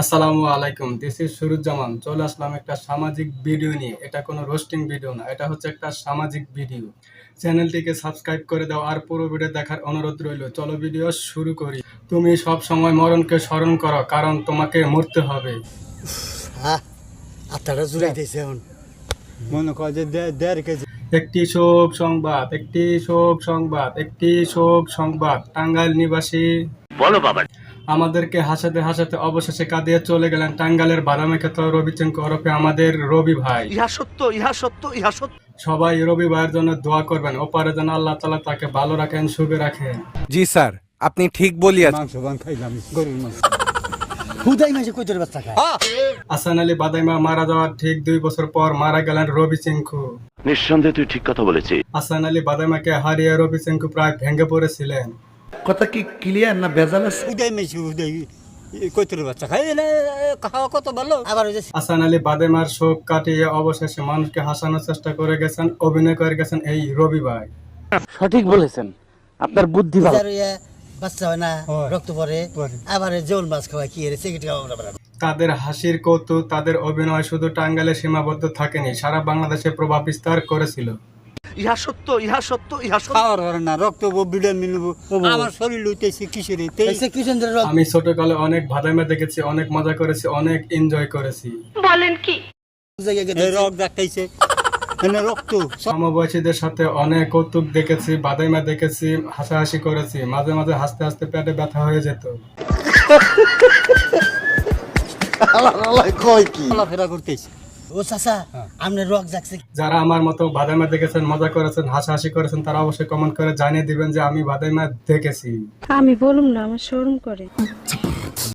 আসসালামু আলাইকুম, this is Suruzzaman. চলে আসলাম একটা সামাজিক ভিডিও নিয়ে। এটা কোনো রোস্টিং ভিডিও না, এটা হচ্ছে একটা সামাজিক ভিডিও। চ্যানেলটিকে সাবস্ক্রাইব করে দাও আর পুরো ভিডিও দেখার অনুরোধ রইল। চলো ভিডিও শুরু করি। তুমি সব সময় মরণকে স্মরণ করো, কারণ তোমাকে মরতে হবে। হ্যাঁ আত্মাটা জুড়াইতেছে এখন মনে কর যে 1.5 কেজি একটি শোক সংবাদ, একটি শোক সংবাদ, একটি শোক সংবাদ। টাঙ্গাইল নিবাসী আমাদেরকে হাসাতে হাসাতে অবশেষে কাঁদিয়ে চলে গেলেন টাঙ্গাইলের বাদামে-খ্যাত রবিচন্দ্র ওরফে আমাদের রবি ভাই। ইহা সত্য, ইহা সত্য, ইহা সত্য। সবাই রবি ভাইয়ের জন্য দোয়া করবেন, ওপারে যেন আল্লাহ তাআলা তাকে ভালো রাখেন, সুখে রাখেন। জি স্যার, আপনি ঠিক বলিয়াছেন। মাংস বান খাইলাম গরুর মাংস হুদাই মাসে কইতর বাচ্চা খায় হাসান আলী বাদাইমা মারা যাওয়ার ঠিক 2 বছর পর মারা গেলেন রবি চিঙ্কু। নিঃসন্দেহে তুই ঠিক কথা বলেছিস। হাসান আলী বাদাইমাকে হারিয়ে রবি চিঙ্কু প্রায় ভেঙে পড়েছিলেন। কথা কি ক্লিয়ার না ভেজাল আছে? হুদাই মাসে হুদাই কইতর বাচ্চা খায় না খাওয়া কত ভালো আবার ওই যে হাসান আলী বাদাইমার শোক কাটিয়ে অবশেষে মানুষকে হাসানোর চেষ্টা করে গেছেন, অভিনয় করে গেছেন এই রবি ভাই। সঠিক বলেছেন, আপনার বুদ্ধি ভালো। যার ইয়া বাচ্চা হয় না রক্ত পড়ে আবার জোল মাছ খাওয়া কি এর সিগারেট খাওয়া তাদের হাসির কৌতুক, তাদের অভিনয় শুধু টাঙ্গাইলে সীমাবদ্ধ থাকেনি, সারা বাংলাদেশে প্রভাব বিস্তার করেছিল। ইহা সত্য, ইহা সত্য, ইহা সত্য। খাওয়ার হয় না রক্ত ভিটামিন আমার শরীর লইতেছে কিসের তেইছে কিসের রক্ত আমি ছোটকালে অনেক বাদাইমা দেখেছি, অনেক মজা করেছি, অনেক এনজয় করেছি। রক্ত দেখাইছে এনে রক্ত সমবয়সীদের সাথে অনেক কৌতুক দেখেছি, বাদাইমা দেখেছি, হাসাহাসি করেছি, মাঝে মাঝে হাসতে হাসতে পেটে ব্যথা হয়ে যেত। কয় কি? চলাফেরা করতেছে ও চাচা আপনি রক যাচ্ছে যারা আমার মতো বাদাইমা দেখেছেন, মজা করেছেন, হাসাহাসি করেছেন, তারা অবশ্যই কমেন্ট করে জানিয়ে দিবেন যে আমি বাদাইমা দেখেছি। আমি বলুম না, আমার শরম করে।